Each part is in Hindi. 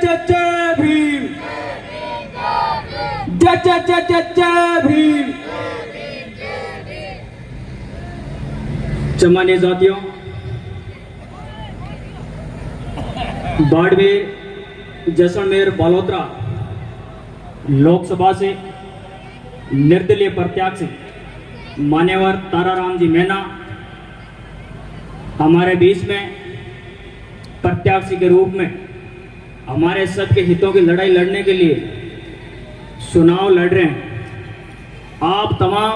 जय जय भीम, जय जय जय जय जय भीम। सम्मानित साथियों, बाड़मेर, जैसलमेर, बालोतरा लोकसभा से निर्दलीय प्रत्याशी मान्यवर ताराराम जी मीणा हमारे बीच में प्रत्याशी के रूप में हमारे सबके हितों की लड़ाई लड़ने के लिए चुनाव लड़ रहे हैं। आप तमाम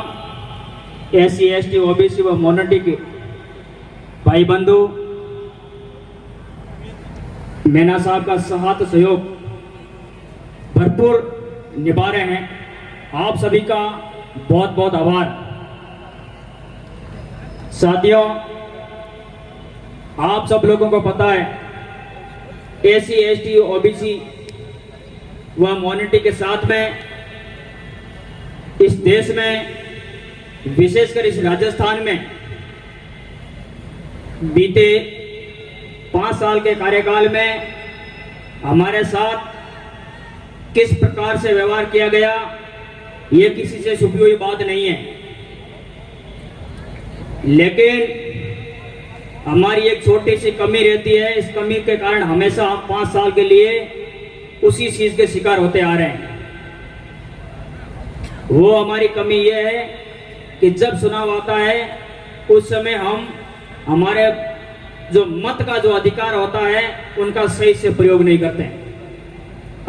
SC ST OBC व माइनॉरिटी के भाई बंधु मीणा साहब का साथ सहयोग भरपूर निभा रहे हैं। आप सभी का बहुत बहुत आभार। साथियों, आप सब लोगों को पता है SC ST OBC व माइनॉरिटी के साथ में इस देश में, विशेषकर इस राजस्थान में बीते 5 साल के कार्यकाल में हमारे साथ किस प्रकार से व्यवहार किया गया, ये किसी से छुपी हुई बात नहीं है। लेकिन हमारी एक छोटी सी कमी रहती है। इस कमी के कारण हमेशा हम 5 साल के लिए उसी चीज के शिकार होते आ रहे हैं। वो हमारी कमी ये है कि जब चुनाव आता है उस समय हम हमारे जो मत का जो अधिकार होता है उनका सही से प्रयोग नहीं करते।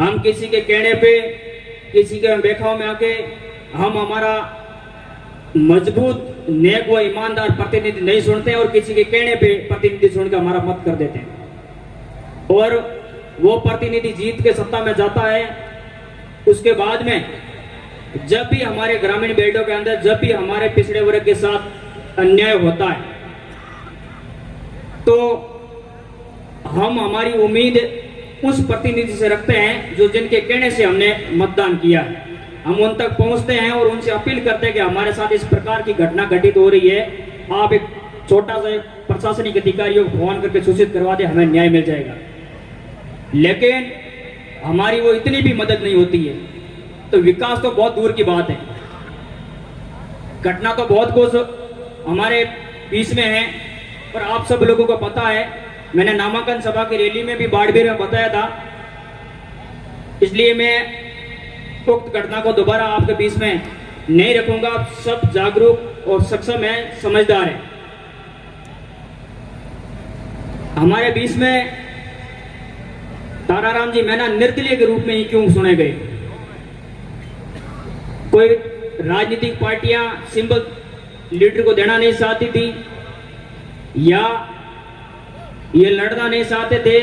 हम किसी के कहने पे, किसी के बेखाव में आके हम हमारा मजबूत, नेक व ईमानदार प्रतिनिधि नहीं सुनते और किसी के कहने पे प्रतिनिधि सुनकर हमारा मत कर देते हैं। और वो प्रतिनिधि जीत के सत्ता में जाता है। उसके बाद में जब भी हमारे ग्रामीण बेल्टों के अंदर, जब भी हमारे पिछड़े वर्ग के साथ अन्याय होता है, तो हम हमारी उम्मीद उस प्रतिनिधि से रखते हैं जो जिनके कहने से हमने मतदान किया है। हम उन तक पहुंचते हैं और उनसे अपील करते हैं कि हमारे साथ इस प्रकार की घटना घटित हो रही है, आप एक छोटा सा प्रशासनिक अधिकारियों को फोन करके सूचित करवा दे, हमें न्याय मिल जाएगा। लेकिन हमारी वो इतनी भी मदद नहीं होती है। तो विकास तो बहुत दूर की बात है, घटना तो बहुत कुछ हमारे बीच में है। और आप सब लोगों को पता है, मैंने नामांकन सभा की रैली में भी बाड़मेर में बताया था, इसलिए मैं उक्त घटना को दोबारा आपके बीच में नहीं रखूंगा। आप सब जागरूक और सक्षम है, समझदार है। हमारे बीच में ताराराम जी मीणा निर्दलीय के रूप में ही क्यों चुने गए? कोई राजनीतिक पार्टियां सिंबल लीडर को देना नहीं चाहती थी, या ये लड़ना नहीं चाहते थे,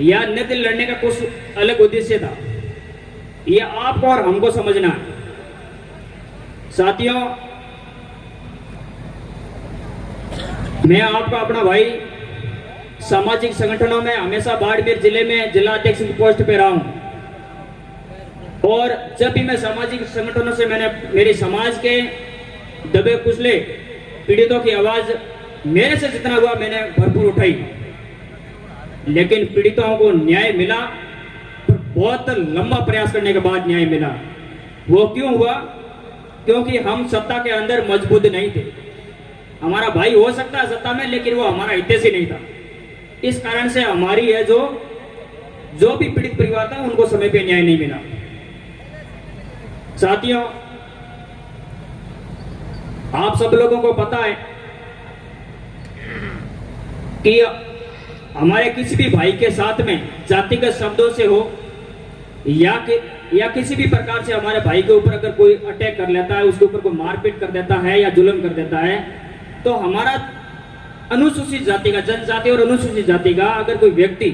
या निर्दलीय लड़ने का कुछ अलग उद्देश्य था, ये आपको और हमको समझना है। साथियों, मैं आपका अपना भाई सामाजिक संगठनों में हमेशा बाड़मेर जिले में जिला अध्यक्ष की पोस्ट पे रहा हूं। और जब भी मैं सामाजिक संगठनों से मैंने मेरे समाज के दबे कुचले पीड़ितों की आवाज मेरे से जितना हुआ मैंने भरपूर उठाई। लेकिन पीड़ितों को न्याय मिला, बहुत लंबा प्रयास करने के बाद न्याय मिला। वो क्यों हुआ? क्योंकि हम सत्ता के अंदर मजबूत नहीं थे। हमारा भाई हो सकता है सत्ता में, लेकिन वो हमारा हितैषी नहीं था। इस कारण से हमारी है जो भी पीड़ित परिवार था उनको समय पे न्याय नहीं मिला। साथियों, आप सब लोगों को पता है कि हमारे किसी भी भाई के साथ में जातिगत शब्दों से हो या किसी भी प्रकार से हमारे भाई के ऊपर अगर कोई अटैक कर लेता है, उसके ऊपर कोई मारपीट कर देता है या जुल्म कर देता है, तो हमारा अनुसूचित जाति का, जनजाति और अनुसूचित जाति का अगर कोई व्यक्ति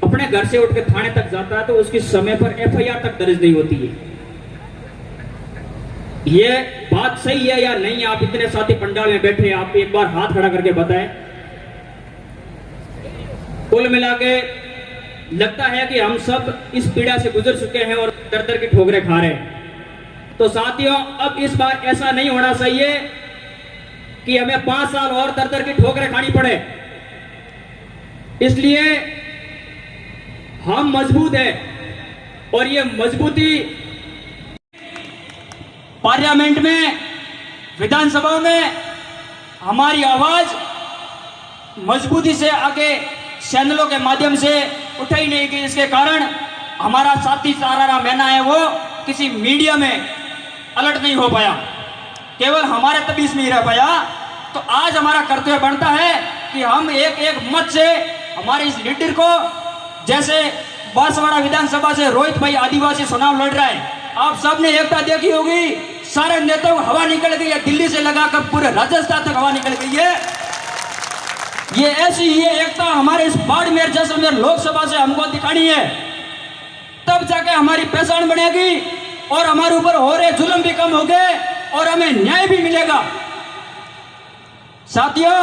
अपने घर से उठ के थाने तक जाता है तो उसकी समय पर FIR तक दर्ज नहीं होती है। ये बात सही है या नहीं? आप इतने साथी पंडाल में बैठे, आप एक बार हाथ खड़ा करके बताएं। कुल मिला के लगता है कि हम सब इस पीड़ा से गुजर चुके हैं और दर दर की ठोकरें खा रहे हैं। तो साथियों, अब इस बार ऐसा नहीं होना चाहिए कि हमें 5 साल और दर दर की ठोकरें खानी पड़े। इसलिए हम मजबूत है और ये मजबूती पार्लियामेंट में, विधानसभा में हमारी आवाज मजबूती से आगे चैनलों के माध्यम से उठाई नहीं गई। इसके कारण हमारा साथी ताराराम मीणा है वो किसी मीडिया में अलर्ट नहीं हो पाया, केवल हमारे तबीस में ही रह पाया। तो आज हमारा कर्तव्य बनता है कि हम एक एक मत से हमारे इस लीडर को, जैसे बांसवाड़ा विधानसभा से रोहित भाई आदिवासी चुनाव लड़ रहा है, आप सबने एकता देखी होगी, सारे नेताओं को हवा निकल गई है, दिल्ली से लगाकर पूरे राजस्थान तक हवा निकल गई है। ये एकता हमारे इस बाड़मेर जैसलमेर लोकसभा से हमको दिखानी है, तब जाके हमारी पहचान बनेगी और हमारे ऊपर हो रहे जुल्म भी कम हो गए और हमें न्याय भी मिलेगा। साथियों,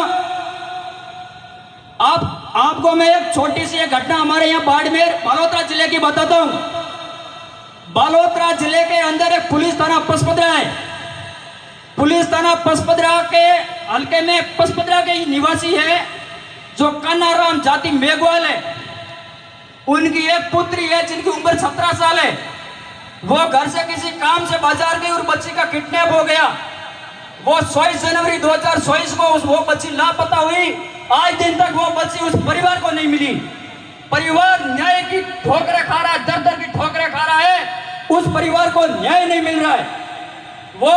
आपको मैं एक छोटी सी एक घटना हमारे यहाँ बाड़मेर बालोतरा जिले की बताता हूँ। बालोतरा जिले के अंदर एक पुलिस थाना पसपदरा है। पुलिस थाना पसपदरा के हल्के में पसपदरा के निवासी है जो कन्नाराम जाति मेघवाल है। उनकी एक पुत्री है जिनकी उम्र 17 साल है। वो घर से किसी काम से बाजार गई और बच्ची का किडनैप हो गया। वो 24 जनवरी 2024 को वो बच्ची लापता हुई। आज दिन तक वो बच्ची उस परिवार को नहीं मिली। परिवार न्याय की ठोकरें खा रहा है, दर दर की ठोकरें खा रहा है। उस परिवार को न्याय नहीं मिल रहा है। वो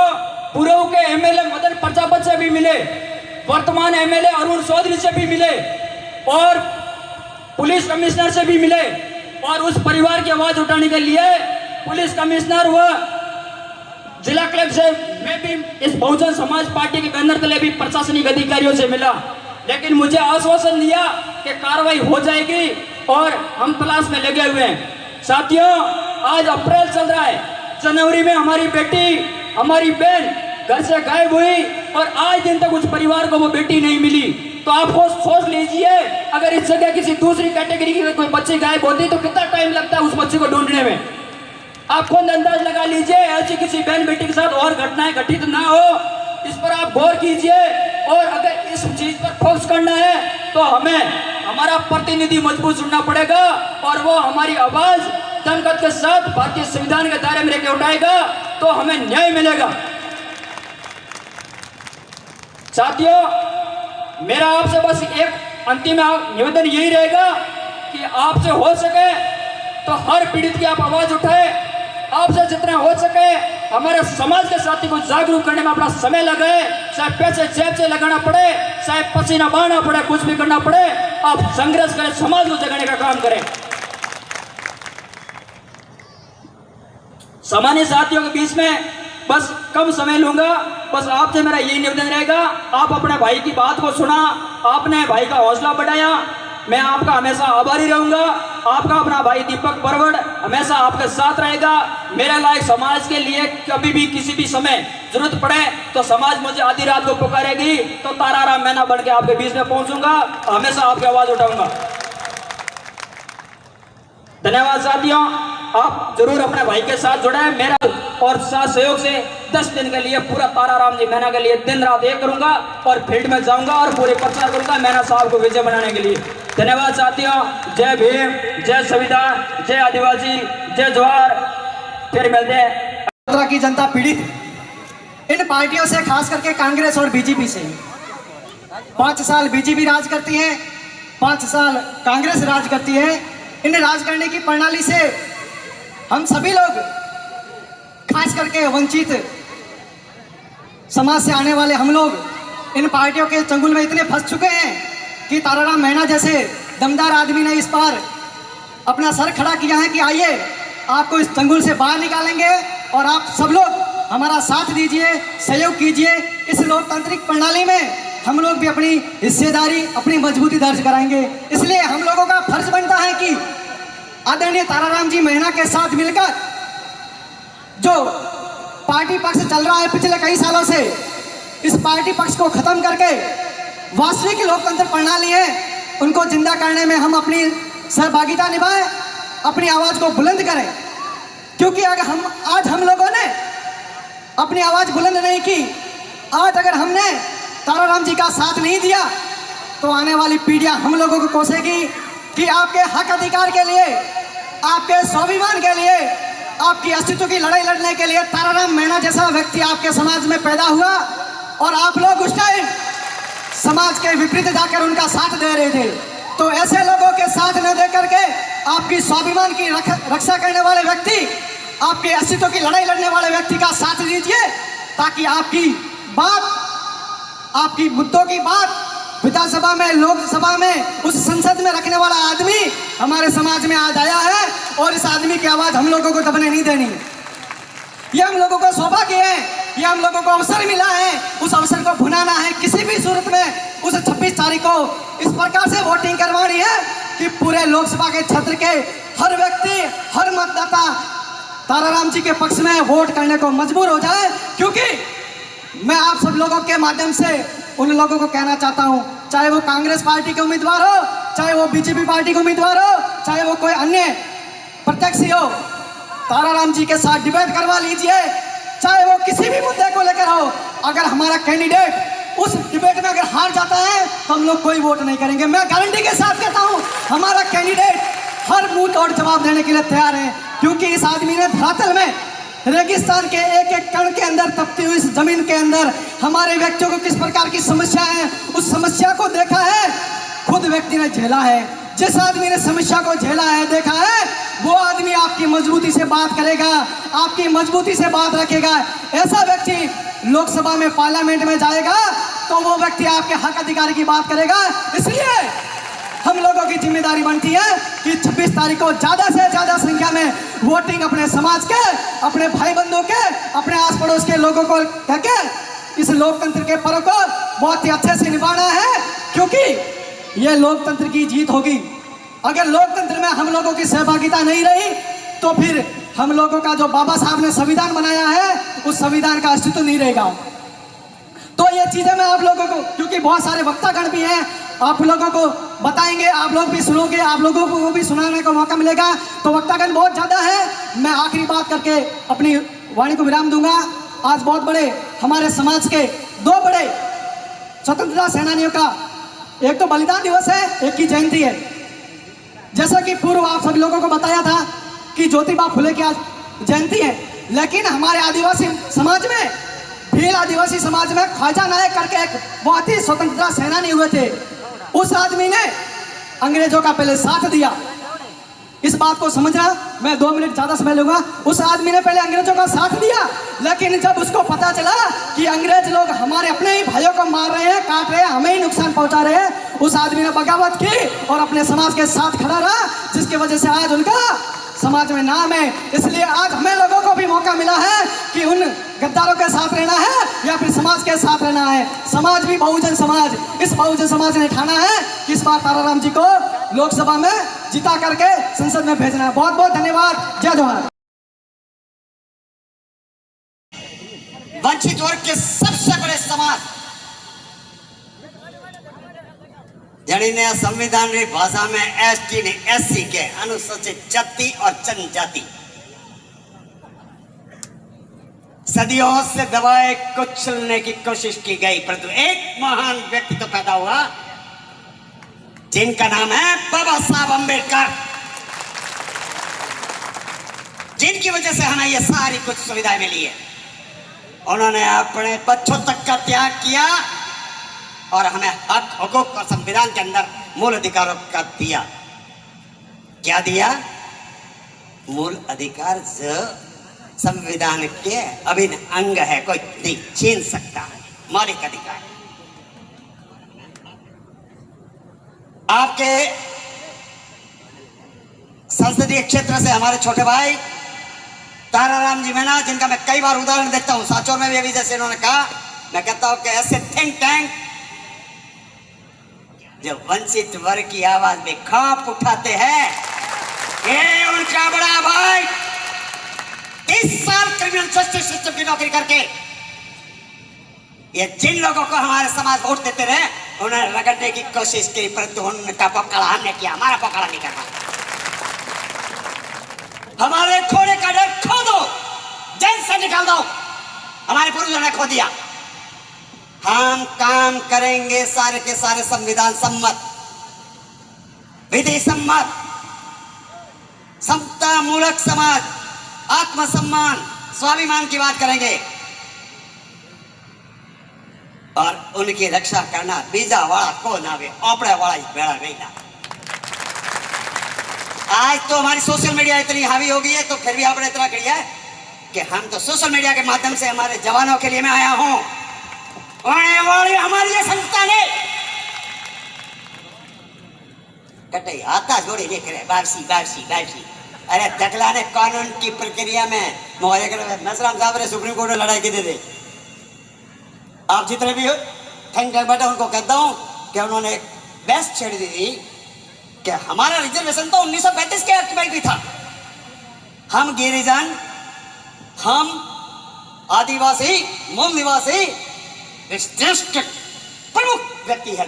पुरऊ के एमएलए मदन प्रजापत से भी मिले, वर्तमान एमएलए अरुण चौधरी से भी मिले और पुलिस कमिश्नर से भी मिले और उस परिवार की आवाज उठाने के लिए पुलिस कमिश्नर व जिला कलेक्टर में भी इस बहुजन समाज पार्टी के बैनर तले भी प्रशासनिक अधिकारियों से मिला, लेकिन मुझे आश्वासन दिया कि कार्रवाई हो जाएगी और हम तलाश में लगे हुए हैं। साथियों, आज अप्रैल चल रहा है, जनवरी में हमारी बेटी, हमारी बहन घर से गायब हुई और आज दिन तक उस परिवार को वो बेटी नहीं मिली। तो आप खुद सोच लीजिए, अगर इस जगह किसी दूसरी कैटेगरी की कोई बच्ची गायब होती तो कितना टाइम लगता है उस बच्ची को ढूंढने में। आप खुद अंदाज लगा लीजिए, ऐसी किसी बहन बेटी के साथ और घटनाएं घटित ना हो, इस पर आप गौर कीजिए। और अगर इस चीज पर फोकस करना है तो हमें हमारा प्रतिनिधि मजबूत सुनना पड़ेगा और वो हमारी आवाज दमकत के साथ भारतीय संविधान के दायरे में लेकर उठाएगा तो हमें न्याय मिलेगा। साथियों, मेरा आपसे बस एक अंतिम निवेदन यही रहेगा कि आपसे हो सके तो हर पीड़ित की आप आवाज उठाए। आपसे जितना हो सके हमारे समाज के साथी को जागरूक करने में अपना समय लगाए, चाहे पैसे जेब से लगाना पड़े, चाहे पसीना बहाना पड़े, कुछ भी करना पड़े, आप संघर्ष करें, समाज को जगाने का काम करें। सामान्य साथियों के बीच में बस कम समय लूंगा, बस आपसे मेरा यही निवेदन रहेगा, आप अपने भाई की बात को सुना, आपने भाई का हौसला बढ़ाया, मैं आपका हमेशा आभारी रहूंगा। आपका अपना भाई दीपक बरवड़ हमेशा आपके साथ रहेगा। मेरे लायक समाज के लिए कभी भी किसी भी समय जरूरत पड़े तो समाज मुझे आधी रात को पुकारेगी तो ताराराम मीणा बन के आपके बीच में पहुंचूंगा, हमेशा आपकी आवाज उठाऊंगा। धन्यवाद साथियों, आप जरूर अपने भाई के साथ जुड़े। मेरा और साथ सहयोग से 10 दिन के लिए पूरा ताराराम जी मीणा के लिए दिन रात एक करूंगा और फील्ड में जाऊंगा और पूरे प्रचार करूंगा मीणा साहब को विजय बनाने के लिए। धन्यवाद साथियों, जय भीम, जय संविधान, जय आदिवासी, जय जवाहर। फिर मिलते हैं। की जनता पीड़ित इन पार्टियों से, खास करके कांग्रेस और बीजेपी से। 5 साल बीजेपी राज करती है, 5 साल कांग्रेस राज करती है। इन राज करने की प्रणाली से हम सभी लोग, खास करके वंचित समाज से आने वाले हम लोग, इन पार्टियों के चंगुल में इतने फंस चुके हैं कि ताराराम मीणा जैसे दमदार आदमी ने इस बार अपना सर खड़ा किया है कि आइए आपको इस चंगुल से बाहर निकालेंगे और आप सब लोग हमारा साथ दीजिए, सहयोग कीजिए। इस लोकतांत्रिक प्रणाली में हम लोग भी अपनी हिस्सेदारी, अपनी मजबूती दर्ज कराएंगे। इसलिए हम लोगों का फर्ज बनता है कि आदरणीय ताराराम जी मीणा के साथ मिलकर जो पार्टी पक्ष चल रहा है पिछले कई सालों से, इस पार्टी पक्ष को खत्म करके वास्तविक लोकतंत्र प्रणाली है उनको जिंदा करने में हम अपनी सहभागिता निभाएं, अपनी आवाज को बुलंद करें। क्योंकि अगर आज हम लोगों ने अपनी आवाज बुलंद नहीं की, आज अगर हमने ताराराम जी का साथ नहीं दिया तो आने वाली पीढ़ियां हम लोगों को कोसेगी, कि आपके हक अधिकार के लिए, आपके स्वाभिमान के लिए, आपकी अस्तित्व की लड़ाई लड़ने के लिए ताराराम मीणा जैसा व्यक्ति आपके समाज में पैदा हुआ और आप लोग उस टाइम समाज के विपरीत जाकर उनका साथ दे रहे थे। तो ऐसे लोगों के साथ न दे करके आपकी स्वाभिमान की रक्षा करने वाले व्यक्ति, आपके अस्तित्व की लड़ाई लड़ने वाले व्यक्ति का साथ दीजिए, ताकि आपकी बात, आपकी मुद्दों की बात विधानसभा में, लोकसभा में, उस संसद में रखने वाला आदमी हमारे समाज में आज आया है और इस आदमी की आवाज हम लोगों को दबने नहीं देनी। ये हम लोगों को सौभाग्य है, ये हम लोगों को अवसर मिला है, उस अवसर को भुनाना है किसी भी सूरत में। उस 26 तारीख को इस प्रकार से वोटिंग करवानी है कि पूरे लोकसभा के क्षेत्र के हर व्यक्ति, हर मतदाता ताराराम जी के पक्ष में वोट करने को मजबूर हो जाए। क्योंकि मैं आप सब लोगों के माध्यम से उन लोगों को कहना चाहता हूं, चाहे वो कांग्रेस पार्टी के उम्मीदवार हो, चाहे वो बीजेपी पार्टी के उम्मीदवार हो, चाहे वो कोई अन्य प्रत्याशी हो, ताराराम जी के साथ डिबेट करवा लीजिए, चाहे वो किसी भी मुद्दे को लेकर हो। अगर हमारा कैंडिडेट उस डिबेट में अगर हार जाता है तो हम लोग कोई वोट नहीं करेंगे। मैं गारंटी के साथ कहता हूं, हमारा कैंडिडेट हर मुंह तोड़ जवाब देने के लिए तैयार है, क्योंकि इस आदमी ने धरातल में रेगिस्तान के एक एक कण के अंदर, तपती हुई इस जमीन के अंदर हमारे व्यक्तियों को किस प्रकार की समस्या है, उस समस्या को देखा है, खुद व्यक्ति ने झेला है। जिस आदमी ने समस्या को झेला है, देखा है, वो आदमी आपकी मजबूती से बात करेगा, आपकी मजबूती से बात रखेगा। ऐसा व्यक्ति लोकसभा में, पार्लियामेंट में जाएगा तो वो व्यक्ति आपके हक अधिकार की बात करेगा। इसलिए हम लोगों की जिम्मेदारी बनती है कि 26 तारीख को ज्यादा से ज्यादा संख्या में वोटिंग अपने समाज के, अपने भाई बंधुओं के, अपने आस पड़ोस के लोगों को कहके इस लोकतंत्र के पर्व को बहुत ही अच्छे से निभाना है, क्योंकि ये लोकतंत्र की जीत होगी। अगर लोकतंत्र में हम लोगों की सहभागिता नहीं रही तो फिर हम लोगों का जो बाबा साहब ने संविधान बनाया है, उस संविधान का अस्तित्व नहीं रहेगा। तो ये चीजें मैं आप लोगों को, क्योंकि बहुत सारे वक्तागण भी हैं, आप लोगों को बताएंगे, आप लोग भी सुनोगे, आप लोगों को भी सुनाने का मौका मिलेगा। तो वक्तागण बहुत ज्यादा है। मैं आखिरी बात करके अपनी वाणी को विराम दूंगा। आज बहुत बड़े हमारे समाज के दो बड़े स्वतंत्रता सेनानियों का एक तो बलिदान दिवस है, एक की जयंती है। जैसा कि पूर्व आप सभी लोगों को बताया था कि ज्योतिबा फुले की आज जयंती है, लेकिन हमारे आदिवासी समाज में, भील आदिवासी समाज में ख्वाजा नायक करके एक बहुत ही स्वतंत्रता सेनानी हुए थे। उस आदमी ने अंग्रेजों का पहले साथ दिया। इस बात को समझना, मैं 2 मिनट ज्यादा समय लूंगा। उस आदमी ने पहले अंग्रेजों का साथ दिया, लेकिन जब उसको पता चला कि अंग्रेज लोग हमारे अपने ही भाइयों को मार रहे हैं, काट रहे हैं, हमें ही नुकसान पहुंचा रहे हैं, उस आदमी ने बगावत की और अपने समाज के साथ खड़ा रहा, जिसकी वजह से आज उनका समाज में नाम है। इसलिए आज हमें लोगों को भी मौका मिला है कि उन गद्दारों के साथ रहना है या फिर समाज के साथ रहना है। समाज भी बहुजन समाज, इस बहुजन समाज ने ठाना है कि इस बार ताराराम जी को लोकसभा में जिता करके संसद में भेजना है। बहुत बहुत धन्यवाद। जय जोहार। वंचित वर्ग के सबसे बड़े समाज जड़ीने संविधान की भाषा में एसटी ने एससी के अनुसूचित जाति और जनजाति सदियों से दबाए कुचलने की कोशिश की गई, परंतु एक महान व्यक्ति तो पैदा हुआ जिनका नाम है बाबा साहब अंबेडकर, जिनकी वजह से हमें ये सारी कुछ सुविधाएं मिली है। उन्होंने अपने बच्चों तक का त्याग किया और हमें हक, हुकूक और संविधान के अंदर मूल अधिकारों का दिया। क्या दिया? मूल अधिकार जो संविधान के अभिन्न अंग है, कोई नहीं छीन सकता, मौलिक अधिकार। आपके संसदीय क्षेत्र से हमारे छोटे भाई ताराराम जी मीणा, जिनका मैं कई बार उदाहरण देखता हूं, सांचौर में भी अभी जैसे इन्होंने कहा, मैं कहता हूं कि ऐसे थिंक टैंक जो वंचित वर्ग की आवाज में खौफ उठाते हैं, ये उनका बड़ा भाई 30 साल क्रिमिनल जस्टिस सिस्टम की नौकरी करके ये जिन लोगों को हमारे समाज वोट देते रहे, उन्हें रगड़ने की कोशिश की, परंतु उनका पकड़ा हमने किया, हमारा पकड़ा नहीं करना। हमारे खोने का डर खो दो, जेल से निकाल दो, हमारे पूर्वजों ने खो दिया। हम काम करेंगे सारे के सारे संविधान सम्मत, विधि सम्मत, समता मूलक समाज, आत्मसम्मान, स्वाभिमान की बात करेंगे और उनकी रक्षा करना बीजा वाला को ना वे ओपड़ा वाला ही बेड़ा नहीं ना। आज तो हमारी सोशल मीडिया इतनी हावी हो गई है, तो फिर भी आपने इतना किया है कि हम तो सोशल मीडिया के माध्यम से हमारे जवानों के लिए मैं आया हूं। वाली हमारी ये संस्था ने कटे आता जोड़ी लेकर वापसी वापसी वापसी। अरे दखला ने कानून की प्रक्रिया में नसराम साहब ने सुप्रीम कोर्ट में लड़ाई की थे। आप जितने भी थिंक टैंक बैठे उनको कहता हूं कि उन्होंने एक बेस्ट छेड़ दी थी कि हमारा रिजर्वेशन तो 1935 के एक्ट में भी था। हम गिरिजन, हम आदिवासी, मूल निवासी इस देश के प्रमुख व्यक्ति है।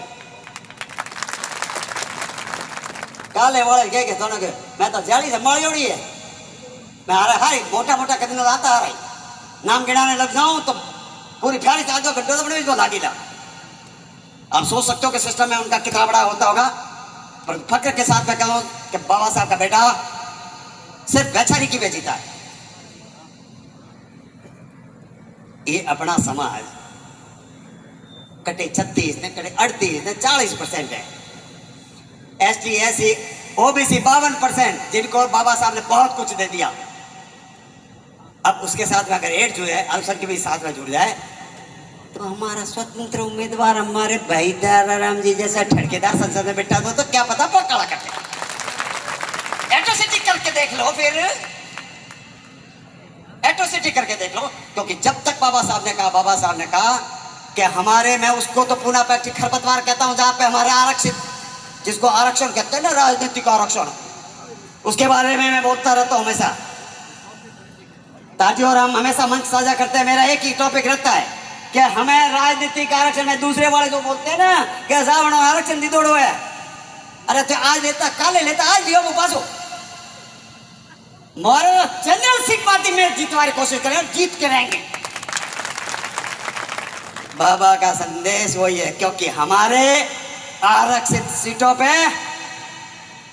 काले वाले कह के दोनों के मैं तो जाली से मारी उड़ी है, मैं हारे मोटा मोटा कदम आता आ रही नाम गिनाने लग जाऊं तो पूरी प्यारी से आधो घंटों तो बड़े लागी ला। आप सोच सकते हो कि सिस्टम में उनका कितना बड़ा होता होगा, पर फक्र के साथ मैं कहूं कि बाबा साहब का बेटा सिर्फ वैचारिक की बेचीता है। ये अपना समाज कटे 36 ने कटे 38 ने 40% है। ST SC OBC 52%, जिनको बाबा साहब ने बहुत कुछ दे दिया। अब उसके साथ में अगर एड जो है अल्सर के भी साथ में जुड़ जाए तो हमारा स्वतंत्र उम्मीदवार हमारे भाई दयाराम जी जैसा ठड़केदार संसद में बैठा तो क्या पता पकड़ा करते। एट्रोसिटी करके देख लो, फिर एट्रोसिटी करके देख लो, क्योंकि जब तक बाबा साहब ने कहा कि हमारे, मैं उसको तो पुनः पैक्टिक खरपतवार कहता हूं, जहां पे हमारे आरक्षित, जिसको आरक्षण कहते हैं ना, राजनीतिक आरक्षण, उसके बारे में मैं बोलता रहता हूं हमेशा। ताजी और हम हमेशा मंच साझा करते हैं, मेरा एक ही टॉपिक रहता है कि हमें राजनीतिक आरक्षण में दूसरे वाले जो बोलते हैं ना कि सावण आरक्षण दी दौड़ो है, अरे तो आज लेता काले लेता आज दियो वो पासो मोर जनरल सिंह पार्टी में जीतने की कोशिश करें, जीत के रहेंगे। बाबा का संदेश वही है, क्योंकि हमारे आरक्षित सीटों पे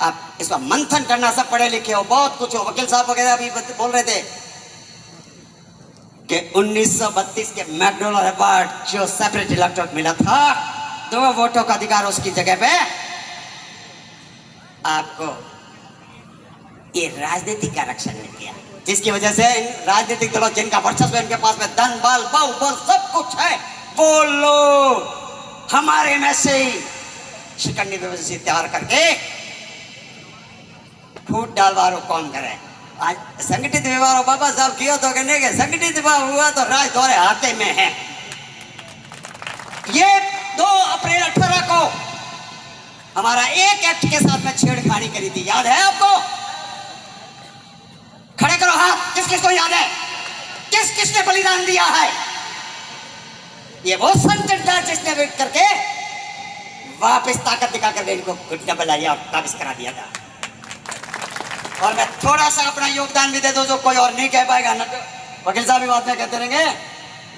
आप इस पर मंथन करना, सब पढ़े लिखे हो, बहुत कुछ हो, वकील साहब वगैरह अभी बोल रहे थे कि 1932 के मैकडोनल्ड अवार्ड जो सेपरेट इलेक्टोरेट मिला था, 2 वोटों का अधिकार उसकी जगह पे आपको ये राजनीतिक आरक्षण मिल गया, जिसकी वजह से इन राजनीतिक दलों जिनका वर्चस्व इनके पास में धन बल बहुबल सब कुछ है, वो लोग हमारे में से ही शिकंडी व्यवस्था तैयार करके फूट डालवारो कौन करे। आज संगठित व्यवहार बाबा साहब किया तो कहने के संगठित व्यवहार हुआ तो राज दौरे हाथे में है। ये 2 अप्रैल 18 को हमारा एक एक्ट के साथ में छेड़खानी करी थी, याद है आपको? खड़े करो हाथ, किस किस को याद है? किस किसने बलिदान दिया है? ये वो संकट था जिसने वेट करके वापस ताकत दिखा कर इनको घुटना बनाया और काबिज करा दिया था। और मैं थोड़ा सा अपना योगदान भी दे दो जो कोई और नहीं कह पाएगा ना, वकील साहब भी बात में कहते रहेंगे।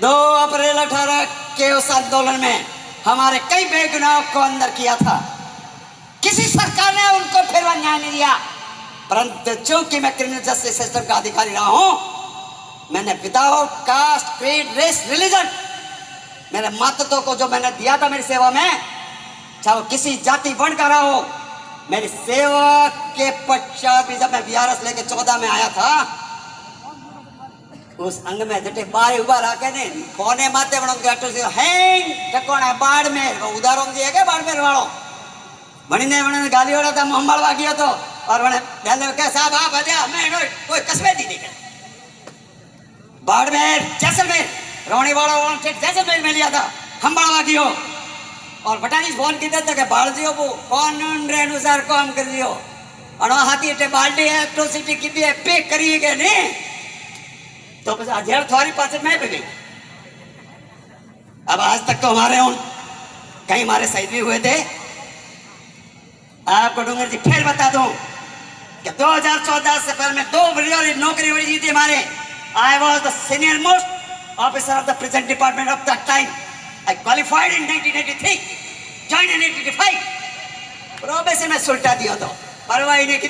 2 अप्रैल 18 के उस आंदोलन में हमारे कई बेगुनाहों को अंदर किया था, किसी सरकार ने उनको फिर न्याय नहीं दिया, परंतु चूंकि मैं क्रिमिनल जस्टिस सिस्टम का अधिकारी रहा हूं, मैंने without caste creed race religion मेरे मातृत्व को जो मैंने दिया था मेरी सेवा में, चाहे वो किसी जाति वर्ण का रहा हो, मेरी सेवा के पश्चात भी जब मैं VRS लेके 14 में आया था, उस अंग में जटे बारे उबा रखे ने कोने माते बणो गाटो से हैंग टकोना बाड़मेर, वो उदाहरण जी है के बाड़मेर वालों मणि ने वणे गाली ओड़ा था मोहम्मद वागियो तो, और वणे पहले के साहब आ बजा मैं कोई कसवे दी नहीं बाड़मेर जैसलमेर रोणी वाला वो जैसलमेर में लिया था हम बाड़वागियो, और बटानी फोन की देता के बाड़जियो वो कानून रे अनुसार काम कर दियो, और हाथी टे बाल्टी है एट्रोसिटी की है पे करिएगा नहीं तो बस अजहर थोड़ी पास मैं भी गई। अब आज तक तो हमारे उन कई हमारे शहीद भी हुए थे। आपको डूंगर जी फिर बता दूं कि 2014 से पहले मैं 2 नौकरी हुई जीती हमारे। I was the senior most officer of the present department of that time. I qualified in 1983, joined in 1985. Probation में सुलटा दियो तो परवाही ने की